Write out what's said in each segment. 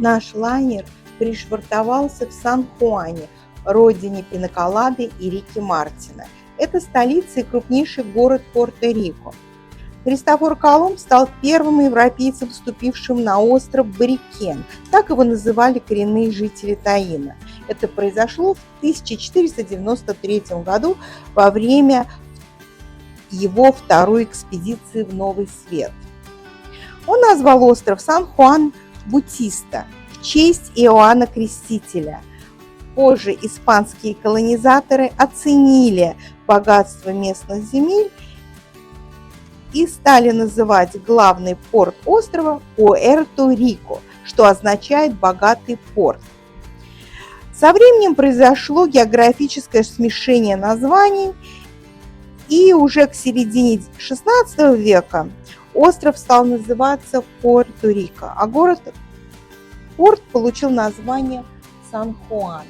Наш лайнер пришвартовался в Сан-Хуане, родине пинаколады и Рики Мартина. Это столица и крупнейший город Пуэрто-Рико. Христофор Колумб стал первым европейцем, вступившим на остров Борикен. Так его называли коренные жители Таино. Это произошло в 1493 году во время его второй экспедиции в Новый Свет. Он назвал остров Сан-Хуан-Баутиста в честь Иоанна Крестителя. Позже испанские колонизаторы оценили богатство местных земель и стали называть главный порт острова Пуэрто-Рико, что означает «богатый порт». Со временем произошло географическое смешение названий, и уже к середине XVI века остров стал называться Пуэрто-Рико, а порт получил название Сан-Хуан.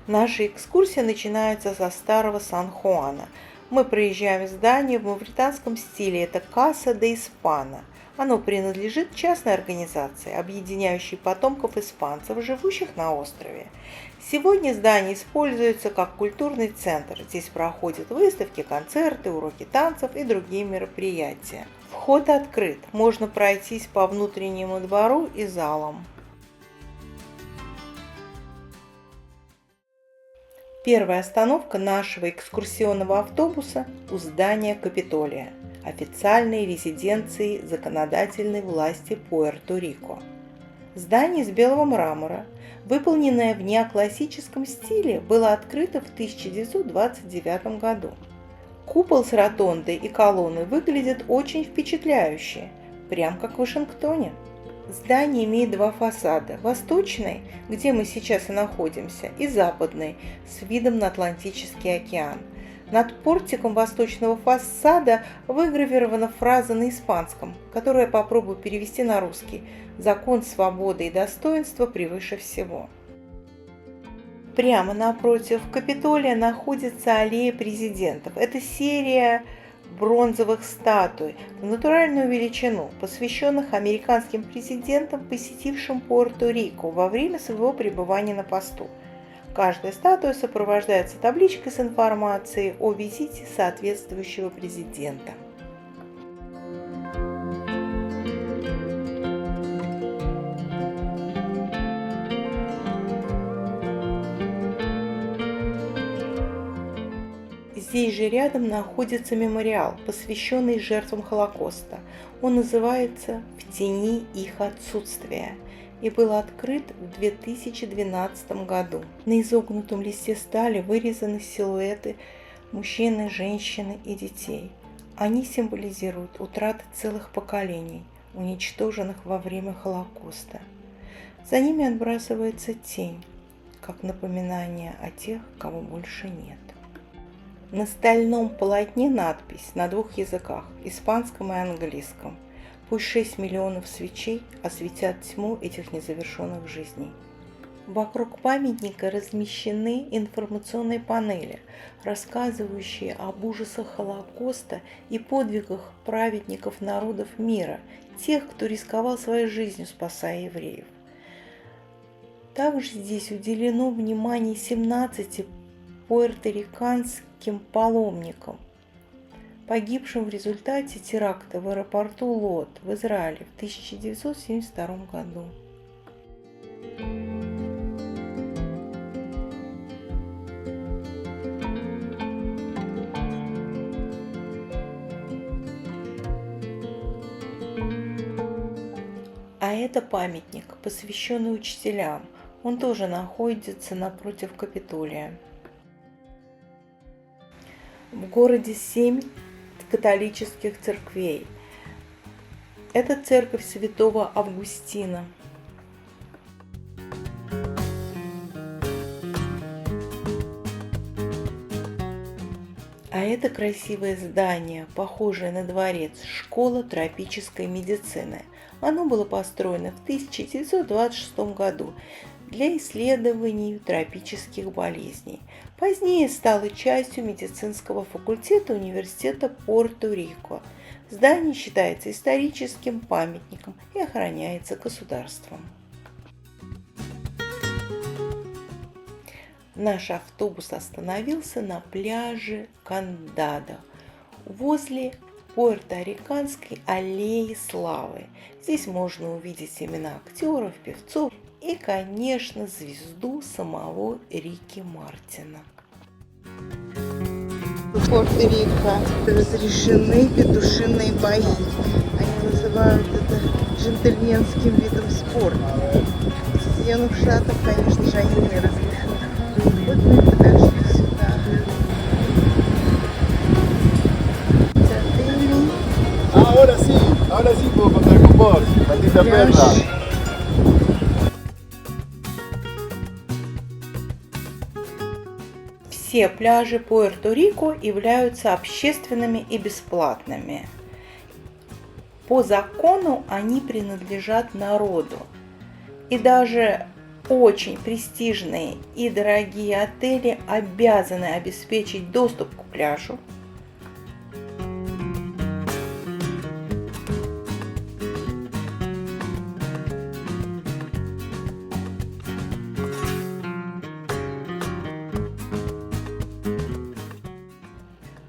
Наша экскурсия начинается со старого Сан-Хуана. Мы проезжаем здание в мавританском стиле, это Каса де Испана. Оно принадлежит частной организации, объединяющей потомков испанцев, живущих на острове. Сегодня здание используется как культурный центр. Здесь проходят выставки, концерты, уроки танцев и другие мероприятия. Вход открыт, можно пройтись по внутреннему двору и залам. Первая остановка нашего экскурсионного автобуса у здания Капитолия, официальной резиденции законодательной власти Пуэрто-Рико. Здание из белого мрамора, выполненное в неоклассическом стиле, было открыто в 1929 году. Купол с ротондой и колонной выглядят очень впечатляюще, прям как в Вашингтоне. Здание имеет два фасада – восточный, где мы сейчас и находимся, и западный, с видом на Атлантический океан. Над портиком восточного фасада выгравирована фраза на испанском, которую я попробую перевести на русский: «Закон свободы и достоинства превыше всего». Прямо напротив Капитолия находится аллея президентов. Это серия бронзовых статуй в натуральную величину, посвященных американским президентам, посетившим Пуэрто-Рико во время своего пребывания на посту. Каждая статуя сопровождается табличкой с информацией о визите соответствующего президента. Здесь же рядом находится мемориал, посвященный жертвам Холокоста. Он называется «В тени их отсутствия» и был открыт в 2012 году. На изогнутом листе стали вырезаны силуэты мужчины, женщины и детей. Они символизируют утраты целых поколений, уничтоженных во время Холокоста. За ними отбрасывается тень, как напоминание о тех, кого больше нет. На стальном полотне надпись на двух языках – испанском и английском. Пусть 6 миллионов свечей осветят тьму этих незавершенных жизней. Вокруг памятника размещены информационные панели, рассказывающие об ужасах Холокоста и подвигах праведников народов мира, тех, кто рисковал своей жизнью, спасая евреев. Также здесь уделено внимание 17 пуэрториканским паломникам, погибшим в результате теракта в аэропорту Лот в Израиле в 1972 году. А это памятник, посвященный учителям. Он тоже находится напротив Капитолия. В городе 7 католических церквей. Это церковь святого Августина. А это красивое здание, похожее на дворец, школа тропической медицины. Оно было построено в 1926 году. для исследований тропических болезней. Позднее стало частью медицинского факультета Университета Пуэрто-Рико. Здание считается историческим памятником и охраняется государством. Наш автобус остановился на пляже Кандадо, возле Пуэрториканской аллеи славы. Здесь можно увидеть имена актеров, певцов и, конечно, звезду самого Рики Мартина. В Пуэрто-Рико разрешены петушиные бои. Они называют это джентльменским видом спорта. В Соединенных Штатах, конечно же, они не разрешены. Вот мы подошли сюда. Ahora sí puedo contar con vos, maldita perra. Все пляжи Пуэрто-Рико являются общественными и бесплатными. По закону они принадлежат народу. И даже очень престижные и дорогие отели обязаны обеспечить доступ к пляжу.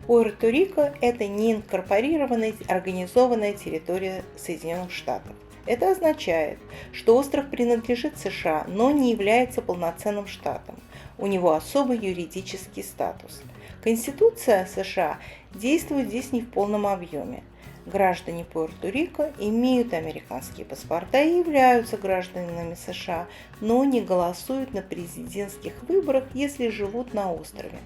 Пуэрто-Рико – это неинкорпорированная организованная территория Соединенных Штатов. Это означает, что остров принадлежит США, но не является полноценным штатом. У него особый юридический статус. Конституция США действует здесь не в полном объеме. Граждане Пуэрто-Рико имеют американские паспорта и являются гражданами США, но не голосуют на президентских выборах, если живут на острове.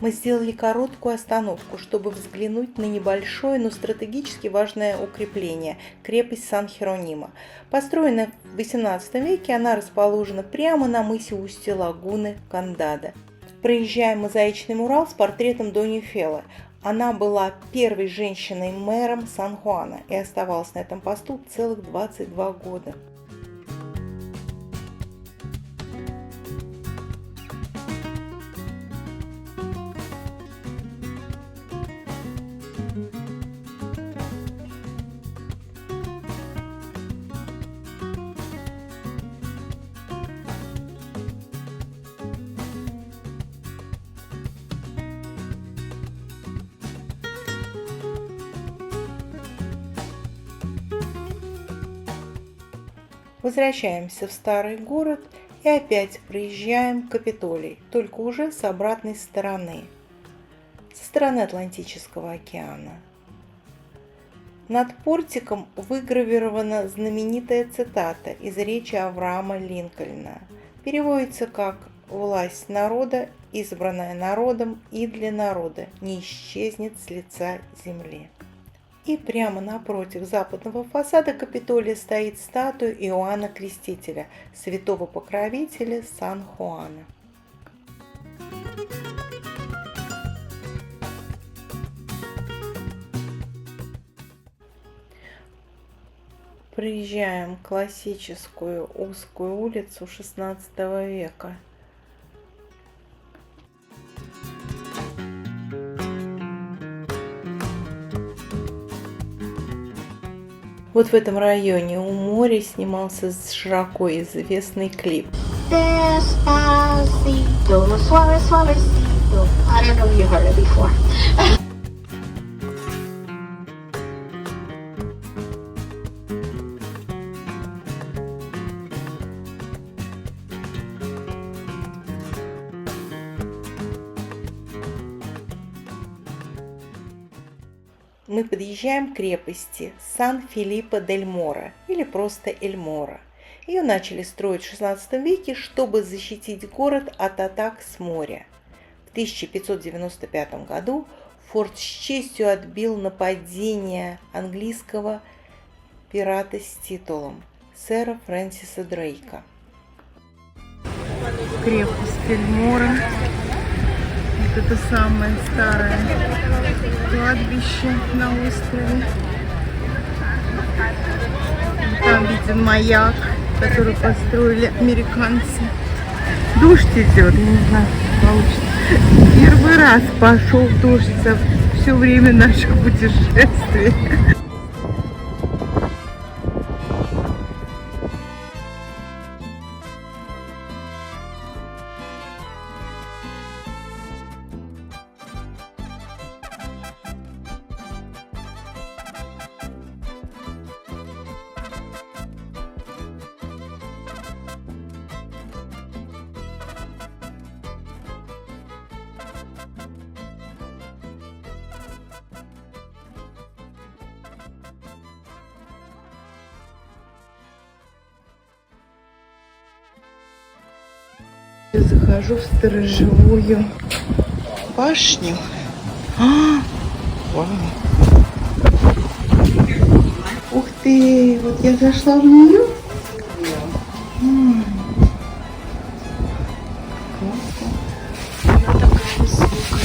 Мы сделали короткую остановку, чтобы взглянуть на небольшое, но стратегически важное укрепление – крепость Сан-Херонимо. Построенная в XVIII веке, она расположена прямо на мысе устья лагуны Кандадо. Проезжаем мозаичный мурал с портретом Дони Феллы. Она была первой женщиной-мэром Сан-Хуана и оставалась на этом посту целых 22 года. Возвращаемся в старый город и опять проезжаем Капитолий, только уже с обратной стороны, со стороны Атлантического океана. Над портиком выгравирована знаменитая цитата из речи Авраама Линкольна. Переводится как «Власть народа, избранная народом и для народа, не исчезнет с лица земли». И прямо напротив западного фасада Капитолия стоит статуя Иоанна Крестителя, святого покровителя Сан-Хуана. Проезжаем классическую узкую улицу XVI века. Вот в этом районе у моря снимался широко известный клип. Despacito, suave, suavecito. I don't know if you heard it before. Мы подъезжаем к крепости Сан-Филиппо-дель-Моро или просто Эль-Моро. Ее начали строить в XVI веке, чтобы защитить город от атак с моря. В 1595 году форт с честью отбил нападение английского пирата с титулом сэра Фрэнсиса Дрейка. Крепость Эль-Моро. Вот это самое старое кладбище на острове. Там виден маяк. которую построили американцы. Дождь идет, не знаю, получится. Первый раз пошел дождь за все время наших путешествий. Я захожу в сторожевую башню. Вау. Ух ты, вот я зашла в нее. Она такая высокая.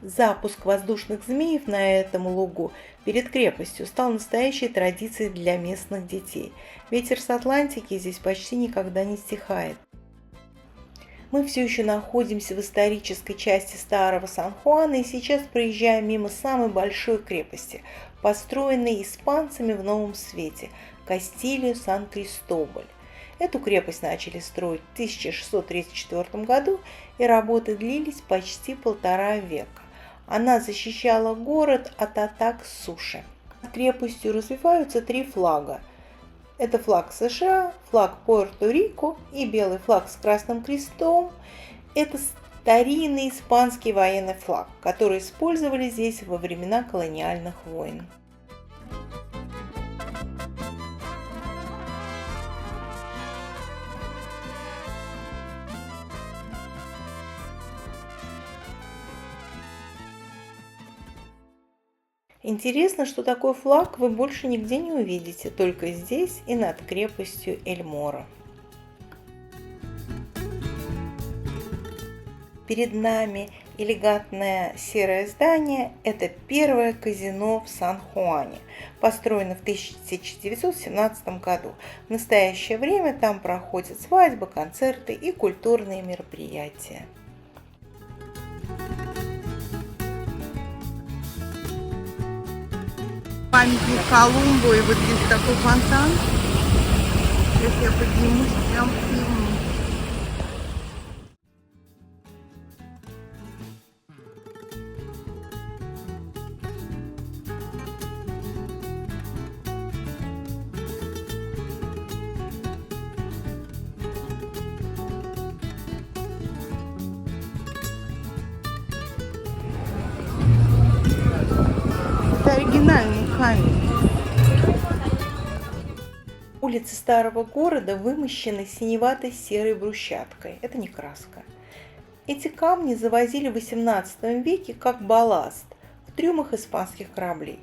Запуск воздушных змеев на этом лугу перед крепостью стал настоящей традицией для местных детей. Ветер с Атлантики здесь почти никогда не стихает. Мы все еще находимся в исторической части старого Сан-Хуана и сейчас проезжаем мимо самой большой крепости, построенной испанцами в новом свете – Кастилью Сан-Кристобаль. Эту крепость начали строить в 1634 году, и работы длились почти 1,5 века. Она защищала город от атак с суши. Над крепостью развиваются 3 флага. Это флаг США, флаг Пуэрто-Рико и белый флаг с красным крестом. Это старинный испанский военный флаг, который использовали здесь во времена колониальных войн. Интересно, что такой флаг вы больше нигде не увидите, только здесь и над крепостью Эль-Моро. Перед нами элегантное серое здание – это первое казино в Сан-Хуане, построено в 1917 году. В настоящее время там проходят свадьбы, концерты и культурные мероприятия. Памятник Колумбу, и вот здесь такой фонтан. Сейчас я поднимусь прям к нему. Это оригинальный камень. Улицы старого города вымощены синеватой серой брусчаткой. Это не краска. Эти камни завозили в XVIII веке как балласт в трюмах испанских кораблей.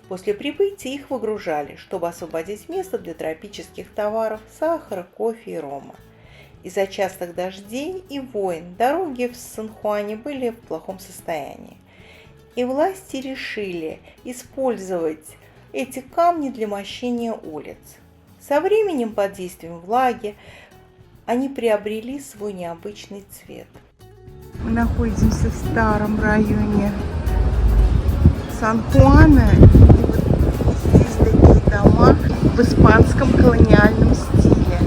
После прибытия их выгружали, чтобы освободить место для тропических товаров – сахара, кофе и рома. Из-за частых дождей и войн дороги в Сан-Хуане были в плохом состоянии. И власти решили использовать эти камни для мощения улиц. Со временем, под действием влаги, они приобрели свой необычный цвет. Мы находимся в старом районе Сан-Хуана. И вот здесь такие дома в испанском колониальном стиле.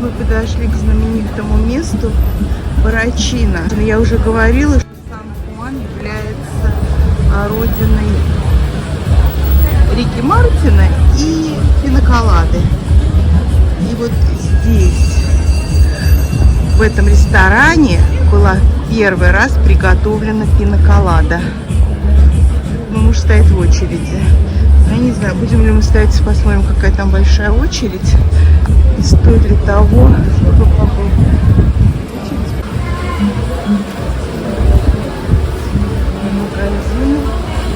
Мы подошли к знаменитому месту Барачино. Я уже говорила, что Сан-Хуан является родиной Рики Мартина и пинаколады. И вот здесь, в этом ресторане, была первый раз приготовлена пинаколада. Муж стоит в очереди. Я не знаю, будем ли мы стоять, посмотрим, какая там большая очередь. И стоит ли того, чтобы попробовать.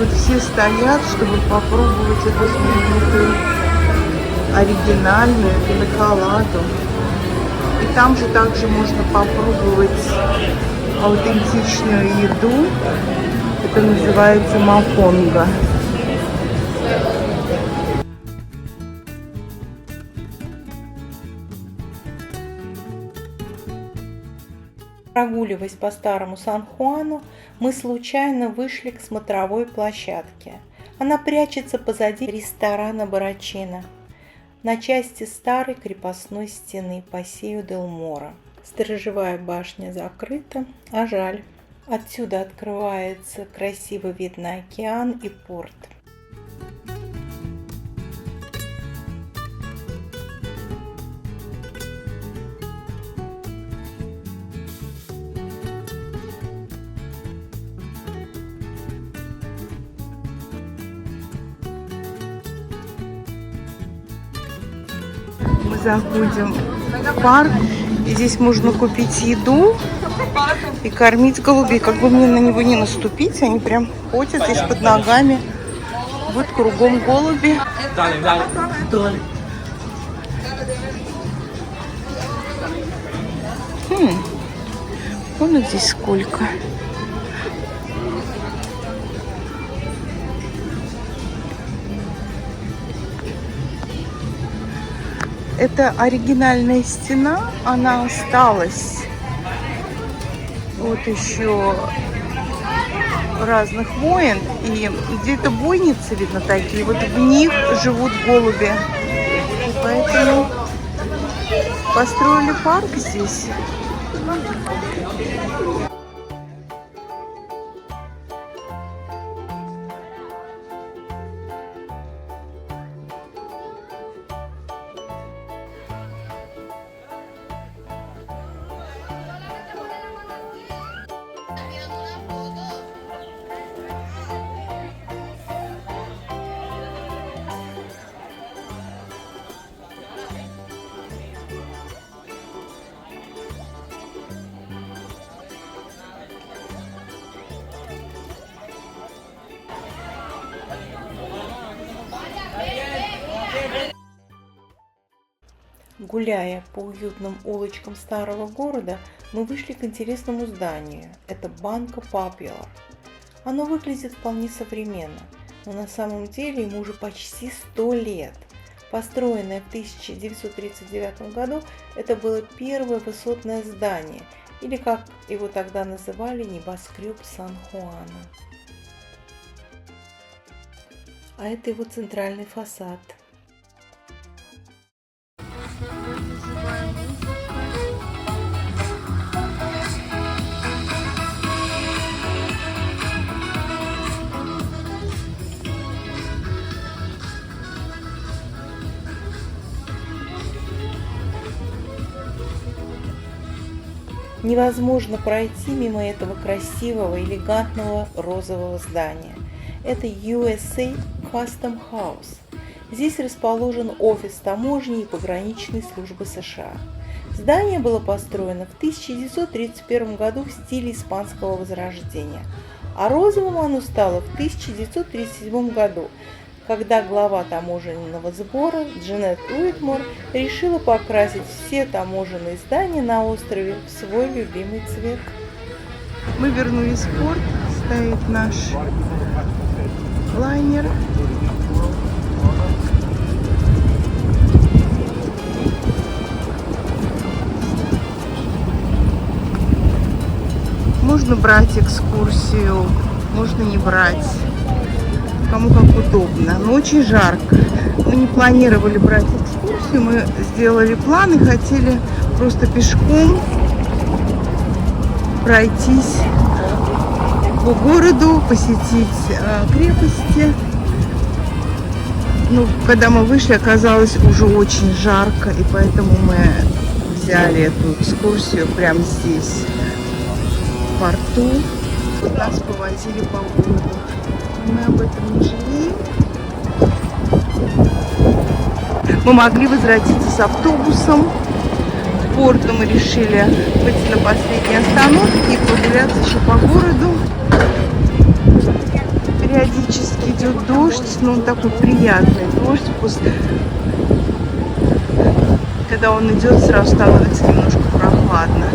вот все стоят, чтобы попробовать эту знаменитую оригинальную пинаколаду. И там же также можно попробовать аутентичную еду. Это называется мопонго. Прогуливаясь по старому Сан-Хуану, мы случайно вышли к смотровой площадке. Она прячется позади ресторана Барачино, на части старой крепостной стены Пасео дель Моро. Сторожевая башня закрыта, а жаль. Отсюда открывается красивый вид на океан и порт. Мы заходим в парк, и здесь можно купить еду и кормить голубей. Как бы мне на него не наступить, они прям ходят здесь под ногами. Вот кругом голуби. Вон их здесь сколько. Это оригинальная стена, она осталась. Вот еще разных войн. И где-то бойницы, видно, такие. Вот в них живут голуби. И поэтому построили парк здесь. Гуляя по уютным улочкам старого города, мы вышли к интересному зданию. Это Банко Популяр. Оно выглядит вполне современно, но на самом деле ему уже почти 100 лет. Построенное в 1939 году, это было первое высотное здание, или, как его тогда называли, небоскреб Сан-Хуана. А это его центральный фасад. Невозможно пройти мимо этого красивого, элегантного розового здания. Это USA Custom House. Здесь расположен офис таможни и пограничной службы США. Здание было построено в 1931 году в стиле испанского возрождения, а розовым оно стало в 1937 году, когда глава таможенного сбора Джанет Уитмор решила покрасить все таможенные здания на острове в свой любимый цвет. Мы вернулись в порт, стоит наш лайнер. Можно брать экскурсию, можно не брать. Кому как удобно, но очень жарко. Мы не планировали брать экскурсию, мы сделали план и хотели просто пешком пройтись по городу, посетить крепости. Ну, когда мы вышли, оказалось уже очень жарко, и поэтому мы взяли эту экскурсию прямо здесь, в порту. Нас повозили по городу. Мы об этом не жалеем. Мы могли возвратиться с автобусом. В порт, но мы решили быть на последней остановке и прогуляться еще по городу. Периодически идет дождь, но он такой приятный дождь. Когда он идет, сразу становится немножко прохладно.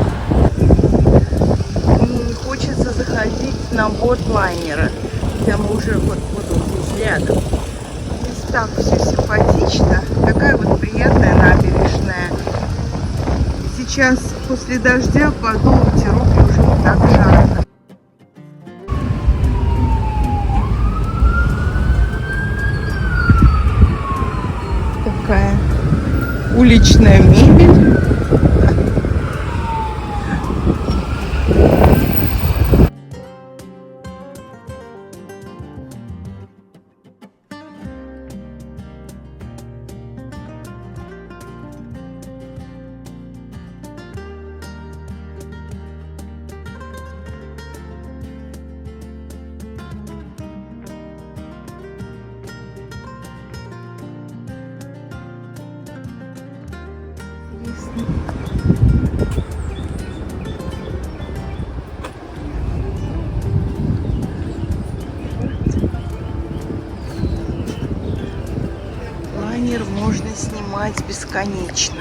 Мне не хочется заходить на борт лайнера, хотя мы уже вот он здесь рядом. Здесь так все симпатично, такая вот приятная набережная. Сейчас после дождя подул ветерок и уже не так жарко. Такая уличная мебель. Лайнер можно снимать бесконечно.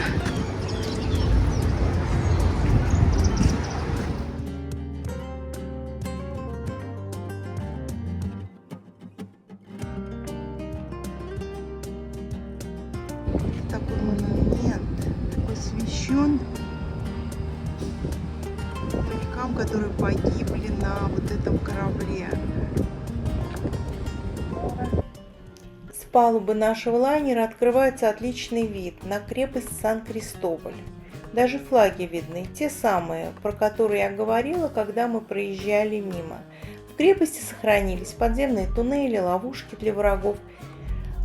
Такой монумент посвящен морякам, которые погибли на вот этом корабле. С палубы нашего лайнера открывается отличный вид на крепость Сан-Кристоболь. Даже флаги видны, те самые, про которые я говорила, когда мы проезжали мимо. В крепости сохранились подземные туннели, ловушки для врагов,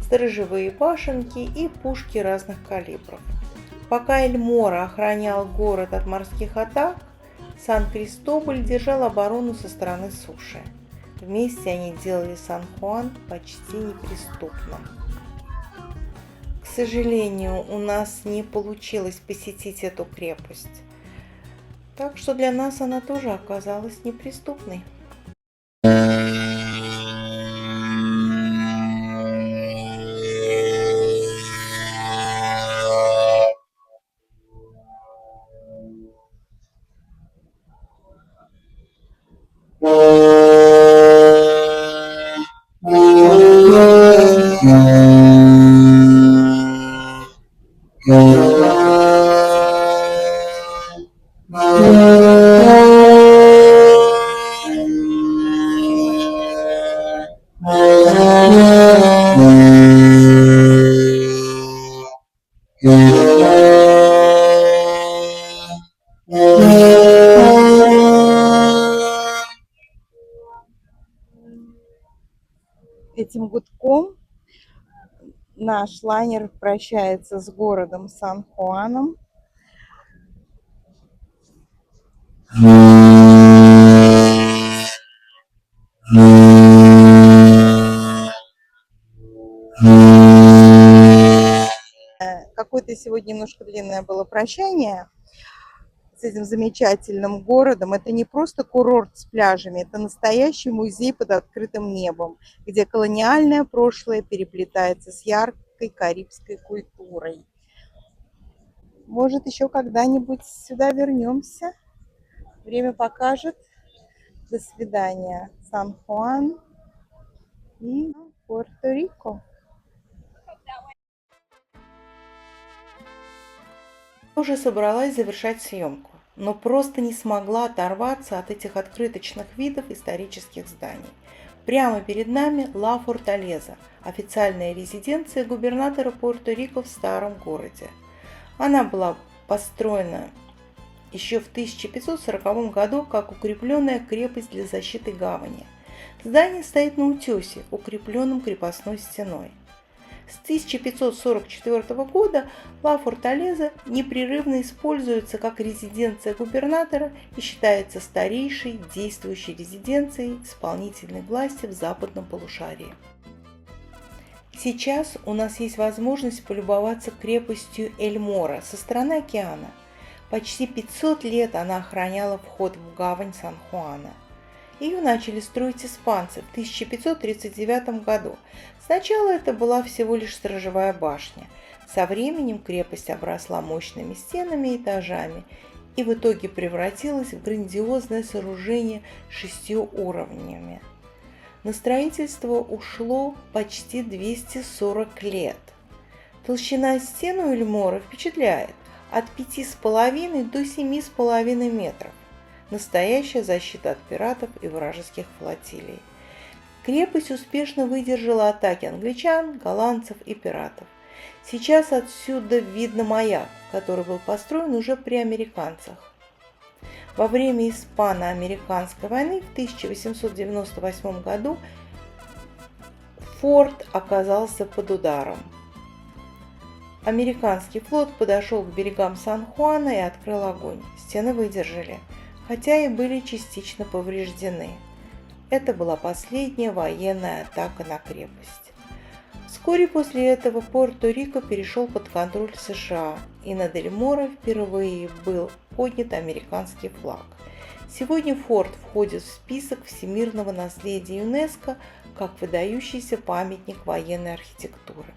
сторожевые башенки и пушки разных калибров. Пока Эльмора охранял город от морских атак, Сан-Кристоболь держал оборону со стороны суши. Вместе они делали Сан-Хуан почти неприступным. К сожалению, у нас не получилось посетить эту крепость, так что для нас она тоже оказалась неприступной. Этим гудком наш лайнер прощается с городом Сан-Хуаном. Какое-то сегодня немножко длинное было прощание с этим замечательным городом. Это не просто курорт с пляжами, это настоящий музей под открытым небом, где колониальное прошлое переплетается с яркой карибской культурой. Может, еще когда-нибудь сюда вернемся. Время покажет. До свидания. Сан-Хуан и Пуэрто-Рико. Уже собралась завершать съемку, но просто не смогла оторваться от этих открыточных видов исторических зданий. Прямо перед нами Ла Форталеза, официальная резиденция губернатора Пуэрто-Рико в старом городе. Она была построена еще в 1540 году как укрепленная крепость для защиты гавани. Здание стоит на утесе, укрепленном крепостной стеной. С 1544 года Ла Форталеза непрерывно используется как резиденция губернатора и считается старейшей действующей резиденцией исполнительной власти в западном полушарии. Сейчас у нас есть возможность полюбоваться крепостью Эльмора со стороны океана. Почти 500 лет она охраняла вход в гавань Сан-Хуана. Ее начали строить испанцы в 1539 году. Сначала это была всего лишь сторожевая башня. Со временем крепость обросла мощными стенами и этажами и в итоге превратилась в грандиозное сооружение с 6 уровнями. На строительство ушло почти 240 лет. Толщина стен у Эльмора впечатляет – от 5,5 до 7,5 метров. Настоящая защита от пиратов и вражеских флотилий. Крепость успешно выдержала атаки англичан, голландцев и пиратов. Сейчас отсюда видно маяк, который был построен уже при американцах. Во время Испано-американской войны в 1898 году форт оказался под ударом. Американский флот подошел к берегам Сан-Хуана и открыл огонь. Стены выдержали, хотя и были частично повреждены. Это была последняя военная атака на крепость. Вскоре после этого Пуэрто-Рико перешел под контроль США, и над Эльморо впервые был поднят американский флаг. Сегодня форт входит в список всемирного наследия ЮНЕСКО как выдающийся памятник военной архитектуры.